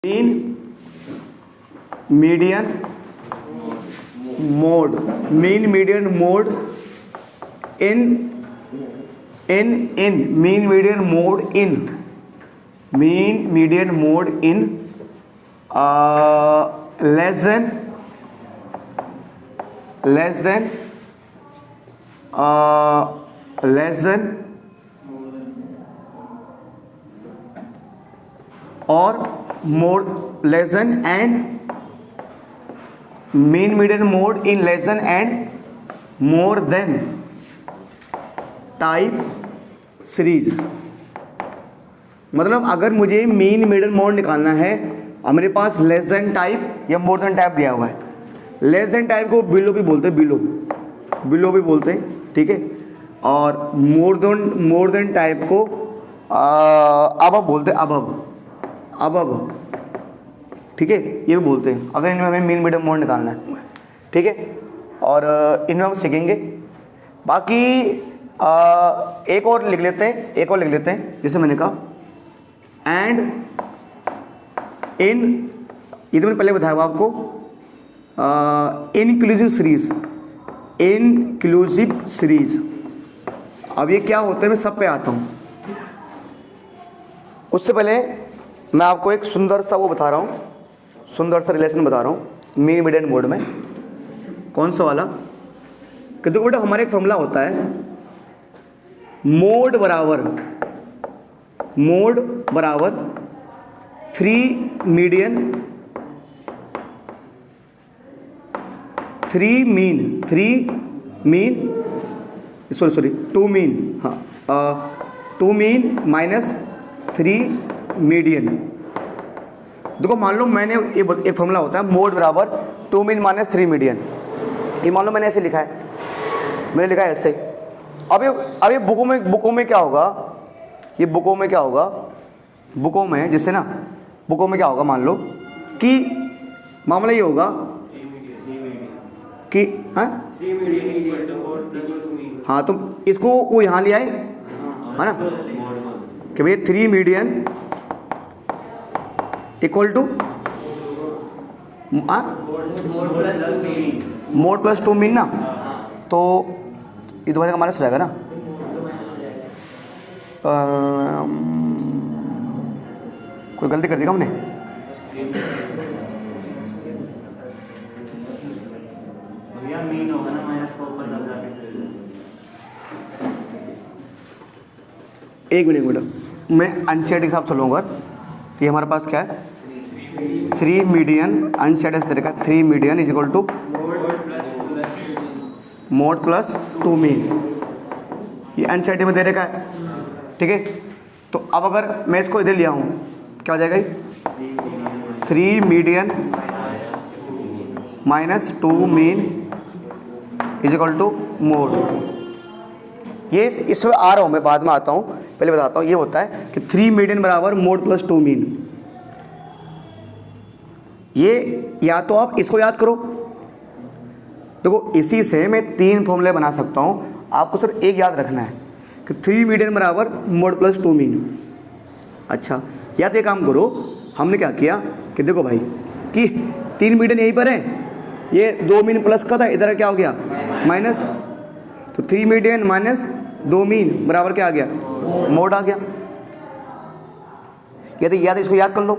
Mean median mode, mean median mode in mean median mode in mean median mode in less than और more less than and mean median mode in less than and more than type series. मतलब अगर मुझे mean median mode निकालना है और मेरे पास less than type या मोर than type दिया हुआ है। लेस देन टाइप को बिलो भी बोलते हैं, बिलो भी बोलते हैं, ठीक है। और मोर देन टाइप को अबव बोलते हैं, अबव, ठीक है, ये भी बोलते हैं अगर इनमें हमें मीन मीडियन मोड निकालना है, ठीक है। और इनमें हम सीखेंगे। बाकी एक और लिख लेते हैं, जैसे मैंने कहा एंड इन, ये तो मैंने पहले बताया हुआ आपको, इनक्लूसिव सीरीज। अब ये क्या होता है मैं सब पे आता हूँ। उससे पहले मैं आपको एक सुंदर सा वो बता रहा हूँ, सुंदर सा रिलेशन बता रहा हूँ मीन मीडियन मोड में। कौन सा वाला कि देखो बेटा, हमारा एक फॉर्मूला होता है मोड बराबर 3 मीन माइनस 3 मीडियन। देखो मान लो मैंने एक फॉर्मूला होता है मोड बराबर 2 मीन माइनस 3 मीडियन। ये मान लो मैंने ऐसे लिखा है, मैंने लिखा है ऐसे। अब ये बुकों में क्या होगा, ये बुकों में क्या होगा, बुकों में जैसे ना, बुकों में क्या होगा, मान लो कि मामला ये होगा कि हाँ तो इसको वो यहाँ ले आए, है ना, कि भाई 3 median equal to mode plus 2 mean ना, तो ये दोबारा का माइनस हो जाएगा ना। कोई गलती कर दी हमने? एक मिनट मैं अनसेट के हिसाब से चलूँगा। तो ये हमारे पास क्या है, 3 मीडियन अनसेट इस तरह का, 3 median is equal to mode plus 2 mean. ये अनसेट में दे रखा है, ठीक है। तो अब अगर मैं इसको इधर लिया हूँ क्या हो जाएगा, 3 median minus 2 mean is equal to mode. ये इसमें आ रहा हूँ मैं, बाद में आता हूँ, पहले बताता हूँ। ये होता है कि 3 मीडियन बराबर मोड प्लस 2 मीन। ये या तो आप इसको याद करो, देखो इसी से मैं 3 फॉर्मूले बना सकता हूँ। आपको सिर्फ एक याद रखना है कि 3 मीडियन बराबर मोड प्लस 2 मीन। अच्छा, या तो एक काम करो, हमने क्या किया कि देखो भाई कि 3 मीडियन यहीं पर है, ये 2 मीन प्लस का था, इधर क्या हो गया माइनस, तो 3 मीडियन माइनस 2 मीन बराबर क्या आ गया, मोड आ गया। या तो इसको याद कर लो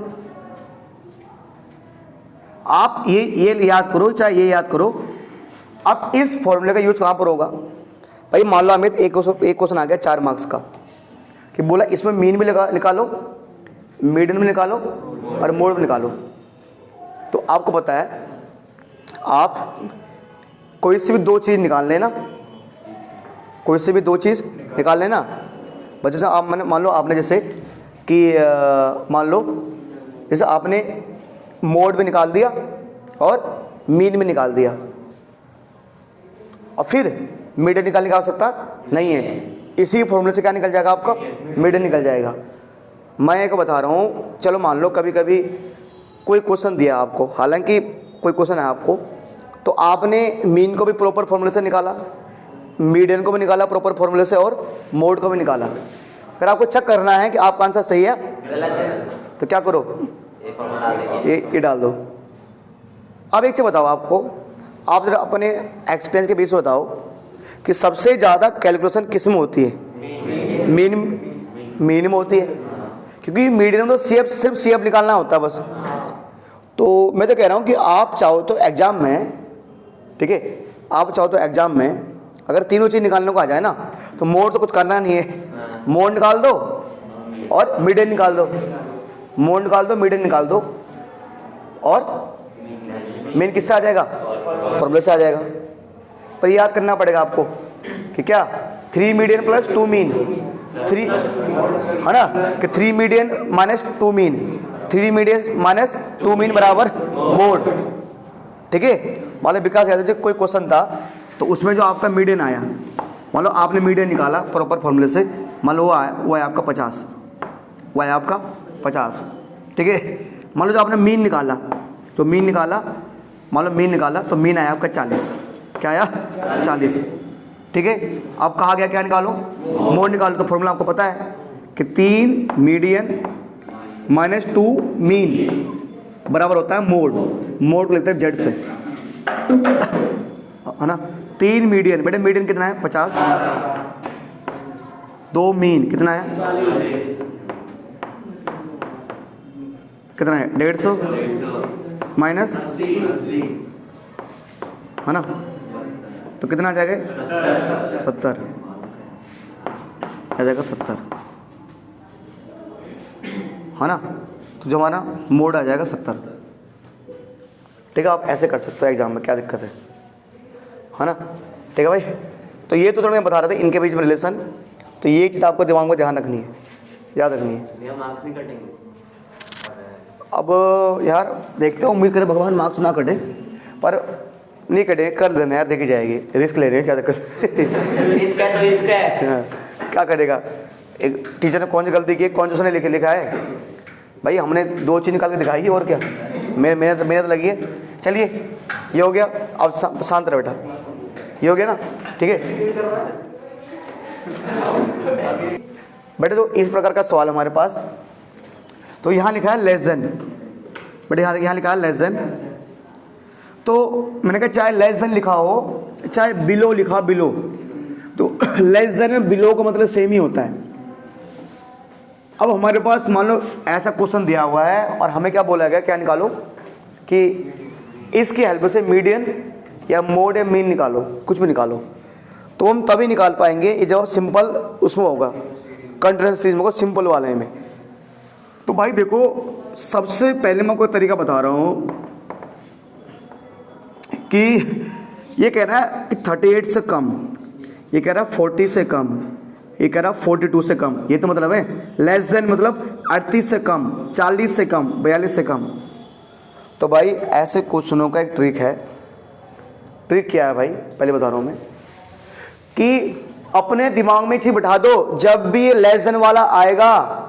आप, ये याद करो चाहे ये याद करो। अब इस फॉर्मूले का यूज कहाँ पर होगा भाई, मान लो हमें एक क्वेश्चन आ गया 4 मार्क्स का कि बोला इसमें मीन भी निकालो, मीडियन भी निकालो और मोड भी निकालो। तो आपको पता है आप कोई से भी 2 चीज़ निकाल लेना, कोई से भी 2 चीज़ निकाल लेना। बस जैसे आप मान लो आपने जैसे कि मान लो जैसे आपने मोड भी निकाल दिया और मीन भी निकाल दिया, और फिर मीडियन निकालने की आवश्यकता नहीं है। इसी फॉर्मूले से क्या निकल जाएगा आपका, मीडियन निकल जाएगा। मैं एक बता रहा हूँ, चलो मान लो कभी कभी कोई क्वेश्चन दिया आपको, हालांकि कोई क्वेश्चन है आपको, तो आपने मीन को भी प्रॉपर फॉर्मूले से निकाला, मीडियन को भी निकाला प्रॉपर फॉर्मूले से, और मोड को भी निकाला। अगर आपको चेक करना है कि आपका आंसर सही है गलत है तो क्या करो, ये डाल दो। अब एक चीज़ बताओ आपको, आप जरा अपने एक्सपीरियंस के बेस पे बताओ कि सबसे ज़्यादा कैलकुलेशन किस में होती है? मीन में होती है, क्योंकि मीडियन तो सिर्फ सी एफ निकालना होता है बस। तो मैं तो कह रहा हूँ कि आप चाहो तो एग्जाम में, ठीक है, आप चाहो तो एग्जाम में अगर तीनों चीज़ निकालने को आ जाए ना, तो मोड तो कुछ करना नहीं है, मोड निकाल दो और मीडियन निकाल दो, मोड निकाल दो, मीडियन निकाल दो, और मीन किससे आ जाएगा? फॉर्मूले से आ जाएगा। पर याद करना पड़ेगा आपको कि क्या 3 मीडियन प्लस 2 मीन, 3 है ना, कि 3 median minus 2 mean, 3 median minus 2 mean बराबर मोड, ठीक है। मान लो विकास यादव जी कोई क्वेश्चन था, तो उसमें जो आपका मीडियन आया, मान लो आपने मीडियन निकाला प्रॉपर फॉर्मूले से, मान लो वो है आपका 50, वो है आपका 50, ठीक है। मान लो जो आपने मीन निकाला, तो मीन निकाला, मान लो मीन निकाला तो मीन आया आपका 40, क्या आया? 40, ठीक है। अब कहा गया क्या निकालो? मोड निकालो। तो फॉर्मूला आपको पता है कि 3 मीडियन माइनस 2 मीन बराबर होता है मोड। मोड को लिखते हैं जेड से, है ना। 3 मीडियन, बेटे मीडियन कितना है? 50, 2 मीन कितना है? कितना है? 150 माइनस, है ना, तो कितना आ जाएगा? 70 आ जाएगा, 70, है ना। तो जो हमारा मोड आ जाएगा 70, ठीक है। आप ऐसे कर सकते हो एग्जाम में, क्या दिक्कत है ना, ठीक है भाई। तो ये तो थोड़ा मैं बता रहा था इनके बीच में रिलेशन। तो ये चीज़ आपको दिमाग में ध्यान रखनी है, याद रखनी है। मार्क्स नहीं कटेंगे अब यार देखते हो, उम्मीद करें भगवान मार्क्स ना कटे, पर नहीं कटे, कर देना यार, देखी जाएगी, रिस्क ले रहे हैं, क्या दिक्कत रिस्क है तो रिस्क है। हाँ, क्या करेगा। एक टीचर ने कौन सी गलती की, कौन सा उसने लिखा है भाई, हमने 2 चीज़ निकाल के दिखाई है, और क्या मेहनत लगी है। चलिए ये हो गया, अब शांत रहो बेटा, ये हो गया ना, ठीक है बेटे। तो इस प्रकार का सवाल हमारे पास, तो यहाँ लिखा है लेस देन, बेटे यहाँ लिखा है लेस देन। तो मैंने कहा चाहे लेस देन लिखा हो चाहे बिलो लिखा, बिलो, तो लेस देन में बिलो का मतलब सेम ही होता है। अब हमारे पास मान लो ऐसा क्वेश्चन दिया हुआ है और हमें क्या बोला गया, क्या निकालो कि इसकी हेल्प से मीडियन या मोड या मीन निकालो, कुछ भी निकालो। तो हम तभी निकाल पाएंगे ये जब सिंपल उसमें होगा, कंटीन्यूअस सीरीज में होगा, सिंपल वाले में। तो भाई देखो, सबसे पहले मैं आपको तरीका बता रहा हूँ कि ये कह रहा है कि 38 से कम, ये कह रहा है 40 से कम, ये कह रहा है 42 से कम। ये तो मतलब है लेस देन, मतलब 38 से कम, 40 से कम, 42 से कम। तो भाई ऐसे क्वेश्चनों का एक ट्रिक है। ट्रिक क्या है भाई, पहले बता रहा हूँ मैं, कि अपने दिमाग में चीज बिठा दो, जब भी ये लेस देन वाला आएगा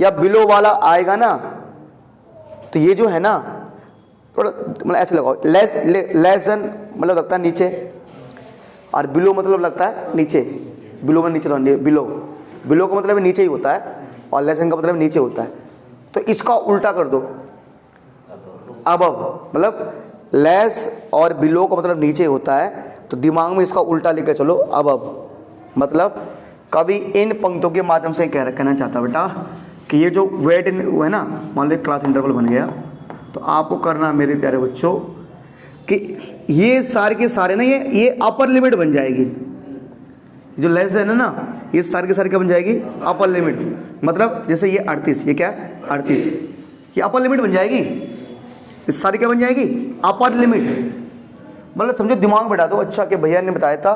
या बिलो वाला आएगा ना, तो ये जो है ना थोड़ा मतलब ऐसे लगाओ, लेस देन मतलब लगता है नीचे, और बिलो मतलब लगता है नीचे। बिलो में नीचे, बिलो का मतलब नीचे ही होता है और लेस देन का मतलब नीचे होता है। तो इसका उल्टा कर दो, अबव, मतलब लेस और बिलो का मतलब नीचे होता है, तो दिमाग में इसका उल्टा लेकर चलो, अबव। मतलब कभी इन पंक्तियों के माध्यम से कहना चाहता बेटा कि ये जो वेट इन वो है ना, मान लो क्लास इंटरवल बन गया, तो आपको करना मेरे प्यारे बच्चों कि ये सारे के सारे ना ये अपर लिमिट बन जाएगी। जो लेस है ना, ये सारे के सारे क्या बन जाएगी? Upper limit. मतलब जैसे ये 38, ये क्या है 38, ये अपर लिमिट बन जाएगी। इस सारी क्या बन जाएगी? Upper limit. मतलब समझो दिमाग में बैठा दो, अच्छा कि भैया ने बताया था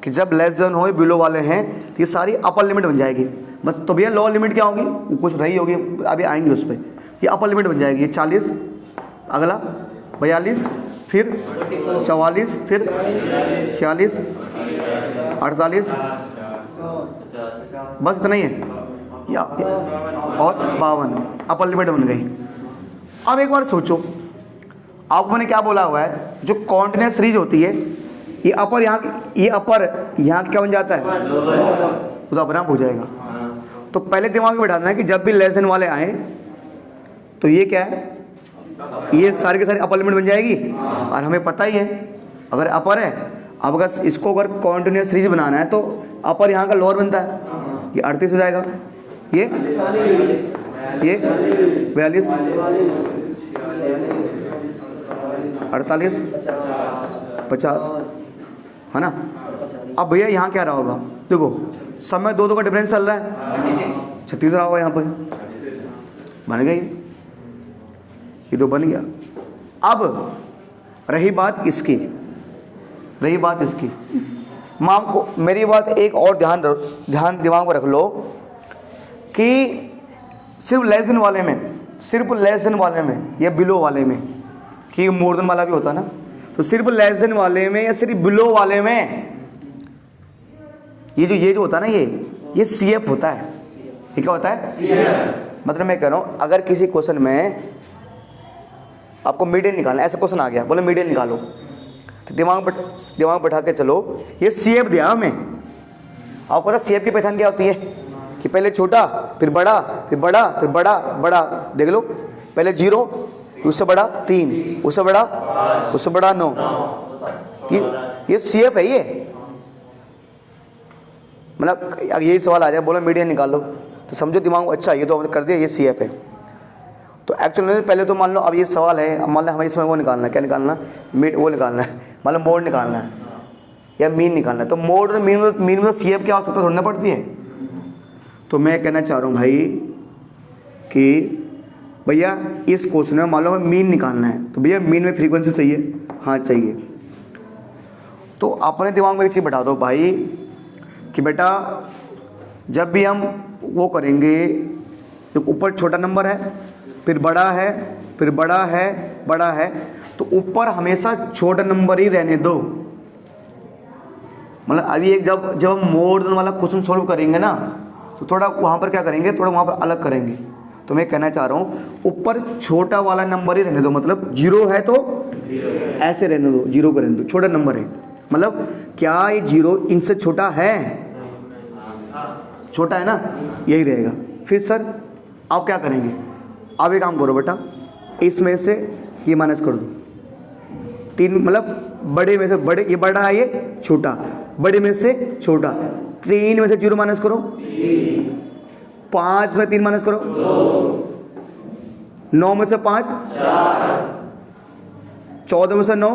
कि जब लेस देन हो बिलो वाले हैं तो ये सारी अपर लिमिट बन जाएगी। बस तो भैया लोअर लिमिट क्या होगी? कुछ रही होगी, अभी आएंगे उस पर। ये अपर लिमिट बन जाएगी, 40, अगला 42, फिर 44, फिर 46, 48, बस इतना ही है या और 52 अपर लिमिट बन गई। अब एक बार सोचो, आपको मैंने क्या बोला हुआ है, जो कॉन्टिन्यूअस सीरीज होती है ये अपर यहाँ क्या बन जाता है? तो अपर हो जाएगा। तो पहले दिमाग में बैठाना है कि जब भी लेस देन वाले आए तो ये क्या है? ये सारे के सारे अपर लिमिट बन जाएगी। और हमें पता ही है अगर अपर है, अब अगर इसको अगर कॉन्टिन्यूस सीरीज बनाना है तो अपर यहाँ का लोअर बनता है, ये 38 हो जाएगा, ये 42, 48, 50, है ना। अब भैया यहाँ क्या रहा होगा, देखो समय दो का डिफरेंस चल रहा है, 36 रहा होगा यहाँ पर, बन गई, ये तो बन गया। अब रही बात इसकी, माम को मेरी बात एक और ध्यान दिमाग में रख लो कि सिर्फ लेस देन वाले में या बिलो वाले में, कि मोर देन वाला भी होता ना, तो सिर्फ लेस देन वाले में या सिर्फ बिलो वाले में ये जो होता है ना, ये CF होता है। ये क्या होता है? CF। मतलब मैं कह रहा हूं अगर किसी क्वेश्चन में आपको मीडियन निकालना, ऐसा क्वेश्चन आ गया, बोले मीडियन निकालो, तो दिमाग बैठा के चलो, ये CF दिया हमें। आपको पता CF की पहचान क्या होती है कि पहले छोटा, फिर बड़ा, फिर बड़ा, फिर बड़ा, बड़ा, देख लो, पहले 0, फिर उससे बड़ा 3, उससे बड़ा 9, ये CF है। ये मतलब यही सवाल आ जाए, बोलो मीडियन निकाल लो, तो समझो दिमाग को अच्छा ये तो हमने कर दिया, ये CF है। तो एक्चुअली पहले तो मान लो अब ये सवाल है, अब मान लो हमें इसमें वो निकालना है, क्या निकालना है, वो निकालना है, मान लो मोड निकालना है या मीन निकालना है। तो मोड और मीन में तो CF की आवश्यकता थोड़ी ना पड़ती है। तो मैं कहना चाह रहा हूँ भाई कि भैया इस क्वेश्चन में मान लो हमें मीन निकालना है, तो भैया मीन में फ्रीक्वेंसी चाहिए, हाँ चाहिए। तो अपने दिमाग में एक चीज़ बैठा दो भाई कि बेटा जब भी हम वो करेंगे, तो ऊपर छोटा नंबर है, फिर बड़ा है, फिर बड़ा है, तो ऊपर हमेशा छोटा नंबर ही रहने दो। मतलब अभी एक जब हम मोर देन वाला क्वेश्चन सॉल्व करेंगे ना, तो थोड़ा वहाँ पर क्या करेंगे, थोड़ा वहाँ पर अलग करेंगे। तो मैं कहना चाह रहा हूँ ऊपर छोटा वाला नंबर ही रहने दो, मतलब 0 है तो ऐसे रहने दो, 0 को रहने दो, छोटा नंबर है। मतलब क्या ये 0 इनसे छोटा है? छोटा है ना, यही रहेगा। फिर सर आप क्या करेंगे, आप एक काम करो बेटा, इसमें से ये माइनस कर दो, 3 मतलब बड़े में से बड़े, ये बड़ा है ये छोटा, बड़े में से छोटा, 3 में से 0 माइनस करो, 5 में 3 माइनस करो, 9 में से 5, 14 में से 9,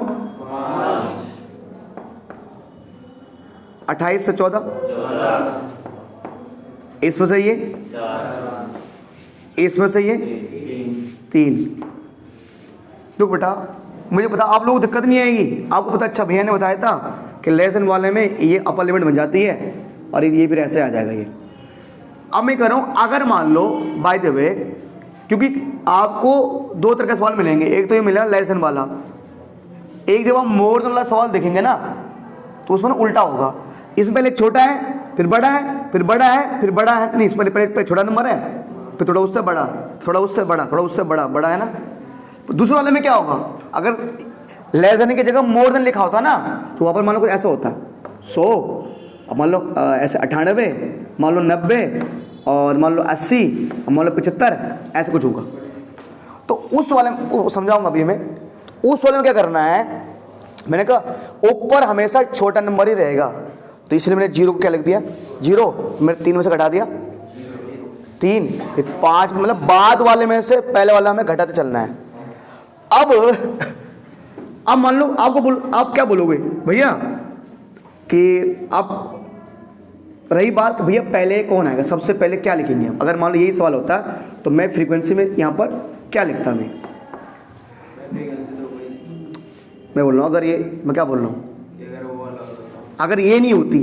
28 से 14, इसमें से ये, इसमें से ये 3। तो बेटा मुझे पता आप लोगों को दिक्कत नहीं आएगी, आपको पता, अच्छा भैया ने बताया था कि लेसन वाले में ये अपर लिमिट बन जाती है और ये फिर ऐसे आ जाएगा ये। अब मैं कह रहा हूँ अगर मान लो बाय द वे, क्योंकि आपको 2 तरह के सवाल मिलेंगे, एक तो ये मिला लेसन वाला, एक जब आप मोर देन वाला सवाल देखेंगे ना तो उसमें उल्टा होगा, इसमें पहले छोटा है, फिर बड़ा है, फिर बड़ा है, फिर बड़ा है, नहीं इसमें पहले छोटा नंबर है, फिर थोड़ा उससे बड़ा, थोड़ा उससे बड़ा, थोड़ा उससे बड़ा, बड़ा है ना। दूसरे वाले में क्या होगा, अगर लेस देन की जगह मोर देन लिखा होता ना, तो वहाँ पर मान लो कुछ ऐसा होता है 100, अब मान लो ऐसे 98, मान लो 90, और मान लो 80, मान लो 75, ऐसा कुछ होगा। तो उस वाले में समझाऊंगा अभी मैं, उस वाले में क्या करना है, मैंने कहा ऊपर हमेशा छोटा नंबर ही रहेगा, तो इसलिए मैंने 0 को क्या लिख दिया, 0, मैंने 3 में से घटा दिया 3, फिर 5, मतलब बाद वाले में से पहले वाला हमें घटाते चलना है। अब मान लो आप क्या बोलोगे भैया कि आप, रही बात भैया पहले कौन आएगा, सबसे पहले क्या लिखेंगे हम, अगर मान लो यही सवाल होता तो मैं फ्रीक्वेंसी में यहाँ पर क्या लिखता, मैं बोल रहा हूँ अगर ये, मैं क्या बोल रहा हूँ, अगर ये नहीं होती,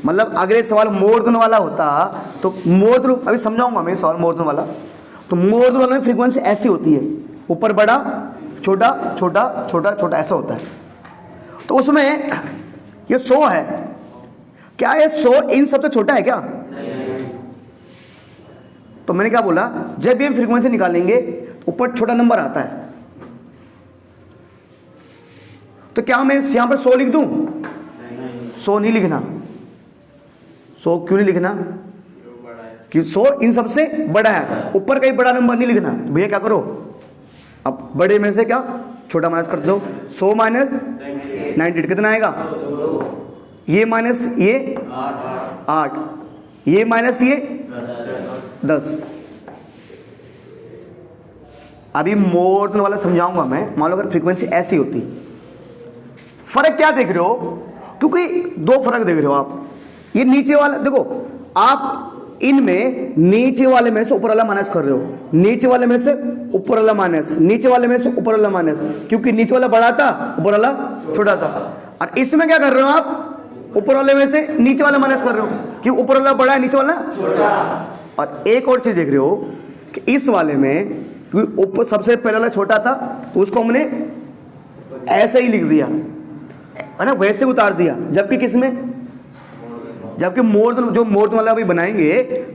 मतलब अगर ये सवाल मोर देन वाला होता, तो मोर देन, अभी समझाऊंगा मैं सवाल मोर देन वाला, तो मोर देन वाला में फ्रीक्वेंसी ऐसी होती है, ऊपर बड़ा, छोटा, छोटा, छोटा, छोटा, ऐसा होता है। तो उसमें ये 100 है, क्या ये 100 इन सबसे छोटा है क्या? तो मैंने क्या बोला, जब भी हम फ्रीक्वेंसी निकालेंगे तो ऊपर छोटा नंबर आता है, तो क्या मैं यहां पर 100 लिख दूं? 100 नहीं लिखना। 100 क्यों नहीं लिखना? क्योंकि 100 इन सबसे बड़ा है, ऊपर का ही बड़ा नंबर नहीं लिखना। तो भैया क्या करो, अब बड़े में से क्या छोटा माइनस कर दो, 100 माइनस 98 कितना आएगा, ये माइनस ये 8, ये माइनस ये 10। अभी मोर देन वाला समझाऊंगा मैं। मान लो अगर फ्रीक्वेंसी ऐसी होती, फर्क क्या देख रहे हो, क्योंकि दो फर्क देख रहे हो आप। ये नीचे वाला देखो, आप इनमें नीचे वाले में से ऊपर वाला माइनस कर रहे हो, नीचे वाले में से ऊपर वाला माइनस, नीचे वाले में से ऊपर वाला माइनस, क्योंकि नीचे वाला बड़ा था ऊपर वाला छोटा था। और इसमें क्या कर रहे हो आप, ऊपर वाले में से नीचे वाला माइनस कर रहे हो, क्योंकि ऊपर वाला बड़ा है नीचे वाला छोटा। और एक और चीज देख रहे हो कि इस वाले में क्योंकि ऊपर सबसे पहले वाला छोटा था तो उसको हमने ऐसे ही लिख दिया है ना, वैसे उतार दिया। जबकि किसमें, जबकि जो मोर देन वाला अभी बनाएंगे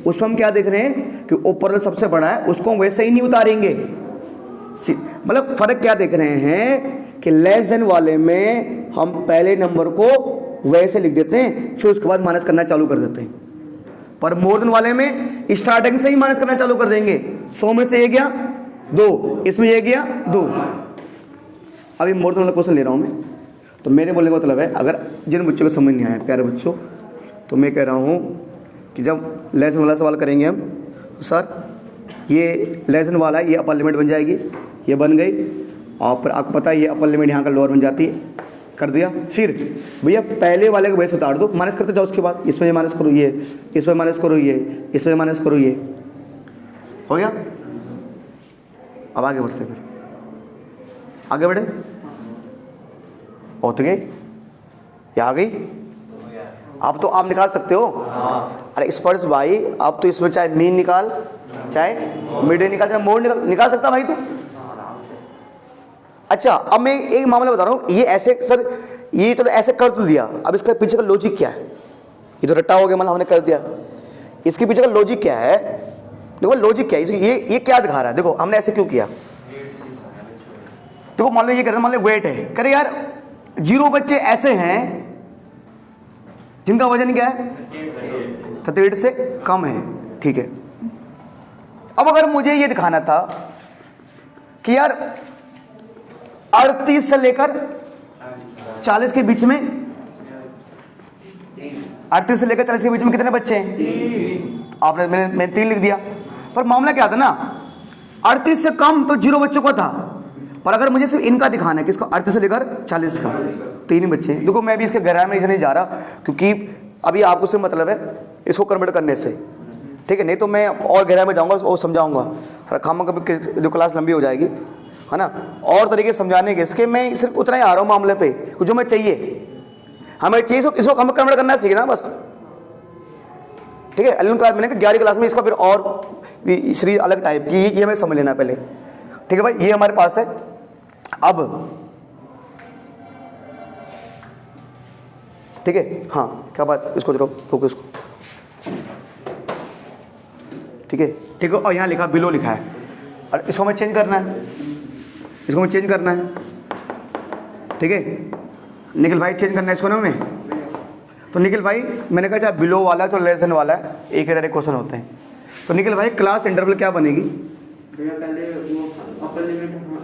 उसमें हम क्या देख रहे हैं कि ऊपर वाला सबसे बड़ा है, उसको हम वैसे ही नहीं उतारेंगे। मतलब फर्क क्या देख रहे हैं कि लेस देन वाले में हम पहले नंबर को वैसे लिख देते हैं, फिर उसके बाद माइनस करना चालू कर देते हैं। पर मोर देन वाले में स्टार्टिंग से ही माइनस करना चालू कर देंगे। 100 में से ये गया 2, इसमें ये गया 2। अभी मोर देन वाला क्वेश्चन ले रहा हूं मैं, तो मेरे बोलने का मतलब है अगर जिन बच्चों को समझ नहीं आया, प्यारे बच्चों, तो मैं कह रहा हूँ कि जब लेस देन वाला सवाल करेंगे हम, तो सर ये लेस देन वाला ये अपर लिमिट बन जाएगी, ये बन गई, और फिर आपको पता है ये अपर लिमिट यहाँ का लोअर बन जाती है, कर दिया। फिर भैया पहले वाले को वैसे उतार दो, माइनस करते जाओ, उसके बाद इसमें माइनस करो ये, इसमें माइनस करो ये, इसमें माइनस करो ये, हो गया। अब आगे बढ़ते, फिर आगे बढ़े, पहुँच गए, ये आ गई। अब तो आप निकाल सकते हो। अरे स्पर्श भाई, अब तो इसमें चाहे मीन निकाल, चाहे मिड निकाल, चाहे मोड निकाल सकता भाई तू। अच्छा, अब मैं एक मामला बता रहा हूँ, ये ऐसे सर ये तो ऐसे कर तो दिया, अब इसके पीछे का लॉजिक क्या है, ये तो रट्टा हो गया, मतलब हमने कर दिया, इसके पीछे का लॉजिक क्या है, देखो लॉजिक क्या है, ये क्या दिखा रहा है, देखो हमने ऐसे क्यों किया। देखो मान लो ये कहते, मान लो वेट है, करे यार 0 बच्चे ऐसे हैं जिनका वजन क्या है 38 से कम है, ठीक है। अब अगर मुझे ये दिखाना था कि यार 38 से लेकर 40 के बीच में, 38 से लेकर 40 के बीच में कितने बच्चे हैं, आपने मैंने 3 लिख दिया। पर मामला क्या था ना, 38 से कम तो 0 बच्चों का था, पर अगर मुझे सिर्फ इनका दिखाना है कि इसको 38 से लेकर 40 का, 3 ही बच्चे हैं। देखो मैं भी इसके गहराई में नहीं जा रहा, क्योंकि अभी आपको सिर्फ मतलब है इसको कन्वर्ट करने से, ठीक है, नहीं तो मैं और गहराई में जाऊंगा और समझाऊंगा, खामा कभी जो क्लास लंबी हो जाएगी, है ना। और तरीके से समझाने के इसके मैं सिर्फ उतना ही आ रहा हूँ मामले पे, जो मैं चाहिए हमें चाहिए इसको हमें कन्वर्ट करना सीखना बस, ठीक है। 11 क्लास में 11 क्लास में इसका फिर और सीरीज अलग टाइप की, ये हमें समझ लेना पहले, ठीक है भाई। ये हमारे पास है। अब ठीक है, हाँ क्या बात, इसको रोको इसको, ठीक है ठीक है। और यहाँ लिखा बिलो लिखा है, और इसको हमें चेंज करना है, इसको हमें चेंज करना है, ठीक है। निखिल भाई चेंज करना है इसको ना हमें, तो निखिल भाई मैंने कहा चाहे बिलो वाला तो लेस देन वाला है, एक ही तरह क्वेश्चन होते हैं। तो निखिल भाई क्लास इंटरवल क्या बनेगी,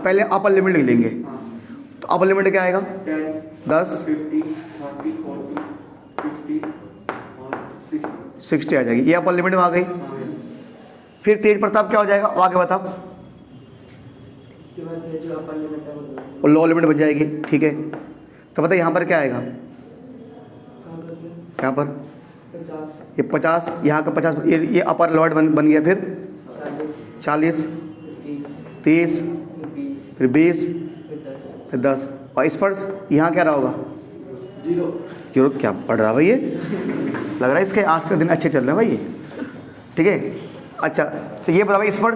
पहले अपर लिमिट लिख लेंगे, तो अपर लिमिट क्या आएगा 10, 60 आ जाएगी, ये अपर लिमिट में आ गई। फिर तेज प्रताप क्या हो जाएगा, आगे बताओ, और लो लिमिट बन जाएगी, ठीक है। तो बताइए यहाँ पर क्या आएगा, यहाँ पर ये 50, यहाँ का 50, ये अपर लोअर बन गया, फिर 40, 30, फिर 20, फिर 10, और इस पर यहाँ क्या रहा होगा 0। क्या पढ़ रहा भाई, ये लग रहा है इसके आज के दिन अच्छे चल रहे हैं भाई ये, ठीक है। अच्छा तो ये बता भाई इस पर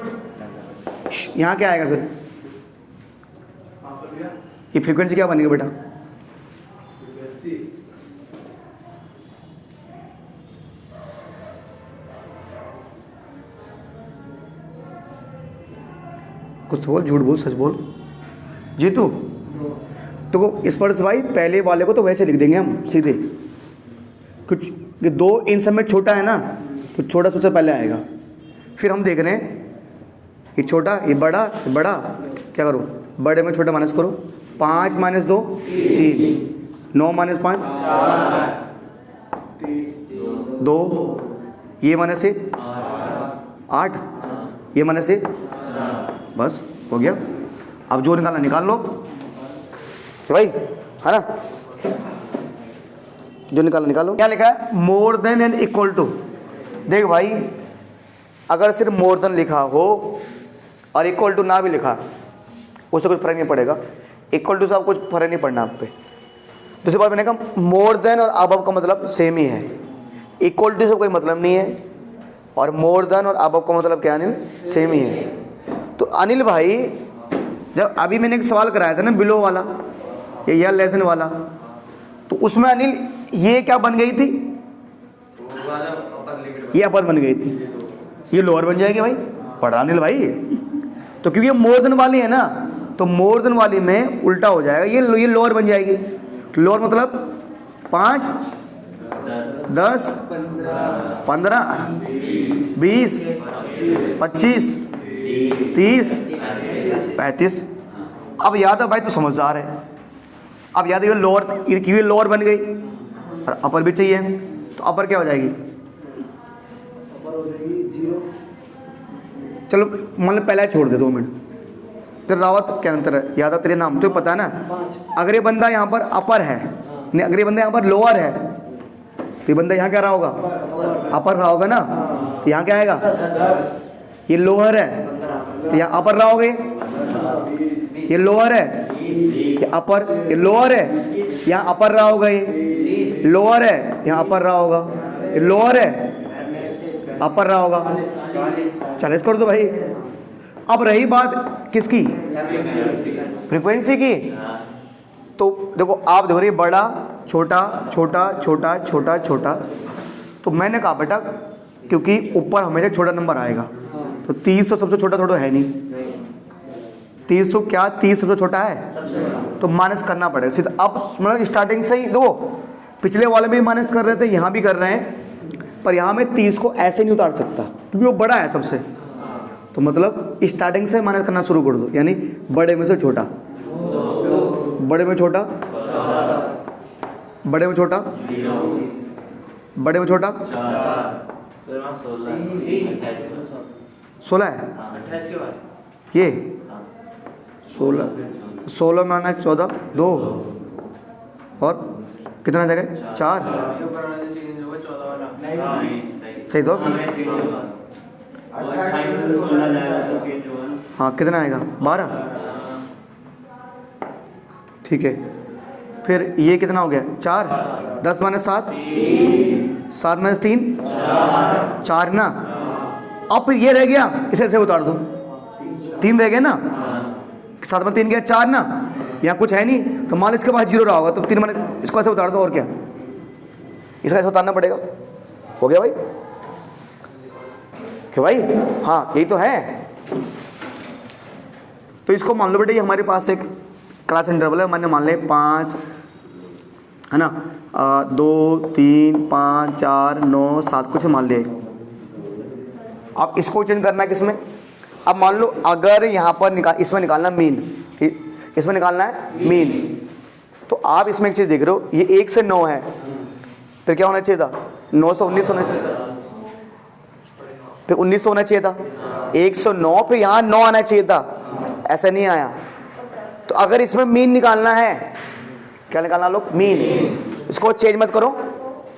यहाँ क्या आएगा, फिर ये फ्रीक्वेंसी क्या बनेगी बेटा, कुछ बोल, झूठ बोल, सच बोल जीतू। तो इस पर भाई पहले वाले को तो वैसे लिख देंगे हम सीधे, कुछ ये 2 इन सब में छोटा है ना, तो छोटा सबसे पहले आएगा, फिर हम देख रहे हैं ये छोटा, ये बड़ा, क्या करो, बड़े में छोटा माइनस करो, 5 माइनस 2 3, 9 माइनस 5 2, ये माइनस 1 8, ये माइनस 1, बस हो गया। अब जो निकालना निकाल लो भाई, है ना, जो निकालना निकालो। क्या लिखा है, more than and equal to. देख भाई, अगर सिर्फ मोर देन लिखा हो और इक्वल टू ना भी लिखा, उससे कुछ फर्क नहीं पड़ेगा। इक्वल टू से आप कुछ फर्क नहीं पड़ना आप पे। दूसरी बात मैंने कहा, मोर देन और अबव का मतलब सेम ही है, इक्वल टू से कोई मतलब नहीं है, और मोर देन और अबव का मतलब क्या नहीं, सेम ही है। तो अनिल भाई, जब अभी मैंने एक सवाल कराया था ना बिलो वाला या लेसन वाला, तो उसमें अनिल ये क्या बन गई थी, ये अपर बन गई थी, ये लोअर बन जाएगी भाई, पढ़ा अनिल भाई। तो क्योंकि ये मोर देन वाली है ना, तो मोर देन वाली में उल्टा हो जाएगा, ये लोअर बन जाएगी। लोअर मतलब 5 10 15 20 25 30 35। अब याद है भाई, तो समझदार है। अब याद है, ये लोअर बन गई और अपर भी चाहिए, तो अपर क्या हो जाएगी, चलो मान लो पहले छोड़ दे 2 मिनट। तेरा रावत क्या अंतर है, याद है तेरे नाम तो पता है ना। अगर ये बंदा यहाँ पर अपर है, नहीं अगर ये बंदा यहाँ पर लोअर है, तो ये बंदा यहाँ क्या रहा होगा, अपर रहा होगा ना। तो यहाँ क्या आएगा, ये लोअर है तो यहाँ अपर रहा होगा, ये लोअर है, ये अपर, ये लोअर है, यहाँ अपर रहा होगा, ये लोअर है, यहाँ अपर रहा होगा, ये लोअर है, अपर रहा होगा। 40 कर दो भाई। अब रही बात किसकी, फ्रीक्वेंसी की। तो देखो, आप देखो रही बड़ा छोटा छोटा छोटा छोटा छोटा, तो मैंने कहा बेटा क्योंकि ऊपर हमेशा छोटा नंबर आएगा, तो 30 सबसे छोटा थोड़ा है नहीं, 300 क्या 30 सबसे छोटा है, तो माइनस करना पड़ेगा सीधा। अब मतलब स्टार्टिंग से ही दो, पिछले वाले में भी माइनस कर रहे थे, यहाँ भी कर रहे हैं, पर यहाँ में 30 को ऐसे नहीं उतार सकता क्योंकि वो बड़ा है सबसे। तो मतलब स्टार्टिंग से माइनस करना शुरू कर दो, यानी बड़े में से छोटा, बड़े में छोटा, बड़े में छोटा, बड़े में छोटा, 16 है ये, 16 में आना है 14 2 और कितना जगह 4, सही तो। हाँ कितना आएगा 12, ठीक है। फिर ये कितना हो गया 4, 10 माइनस 7, 7 माइनस 3 4 ना। अब फिर ये रह गया, इसे ऐसे उतार दो, 3 रह गया ना, 7 में 3 गया 4 ना, यहाँ कुछ है नहीं, तो मान इसके पास 0 रहा होगा, तो 3 माइनस इसको ऐसे उतार दो, और क्या इसका ऐसे उतारना पड़ेगा। हो गया भाई, क्यों भाई, हाँ यही तो है। तो इसको मान लो बेटा, ये हमारे पास एक क्लास इंटरवल है, मैंने मान ले 5 है ना, 2 3 5 4 9 7 कुछ मान लिया। अब इसको चेंज करना है किसमें, अब मान लो अगर यहाँ पर इसमें निकालना मीन, इसमें निकालना है मीन, तो आप इसमें एक चीज़ देख रहे हो, ये 1 से 9 है, फिर क्या होना चाहिए था 9 से 19 होना चाहिए, फिर 19 होना चाहिए था, 109 पे यहाँ 9 आना चाहिए था, ऐसा नहीं आया। तो अगर इसमें मीन निकालना है, क्या निकालना लोग, मीन, इसको चेंज मत करो,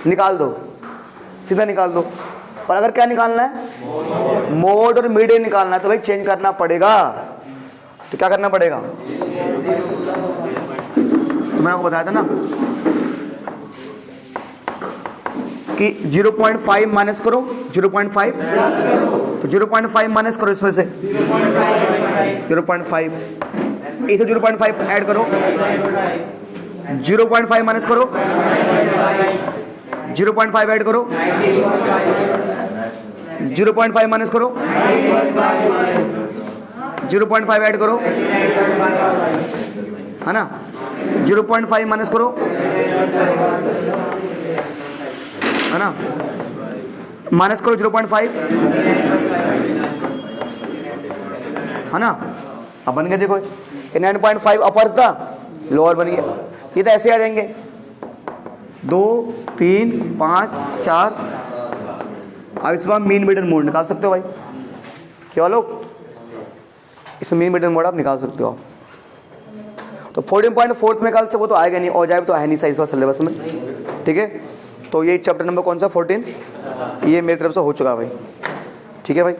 निकाल दो, सीधा निकाल दो। पर अगर क्या निकालना है, मोड और मीडियन निकालना है, तो भाई चेंज करना पड़ेगा। तो क्या करना पड़ेगा, तो मैंने आपको बताया था ना कि 0.5 माइनस करो, 0.5, तो 0.5 माइनस करो इसमें से 0.5, इसे 0.5 ऐड करो, 0.5 माइनस करो, 0.5 ऐड करो, 0.5 माइनस करो, 0.5 ऐड करो, है ना, 0.5 माइनस करो, है ना, माइनस करो 0.5, है ना। अब बन गया देखो, ये 9.5 अपर था, लोअर बन गया। ये तो ऐसे आ जाएंगे 2 3 5 4। अब इसमें आप मीन मीडियन मोड निकाल सकते हो भाई, क्या लोग, इसमें मीन मीडियन मोड आप निकाल सकते हो आप। तो 14.4 में कल से वो तो आएगा नहीं, और जाए तो है नहीं साइज वाला सिलेबस में, ठीक है। तो ये चैप्टर नंबर कौन सा 14, ये मेरी तरफ से हो चुका है भाई, ठीक है भाई।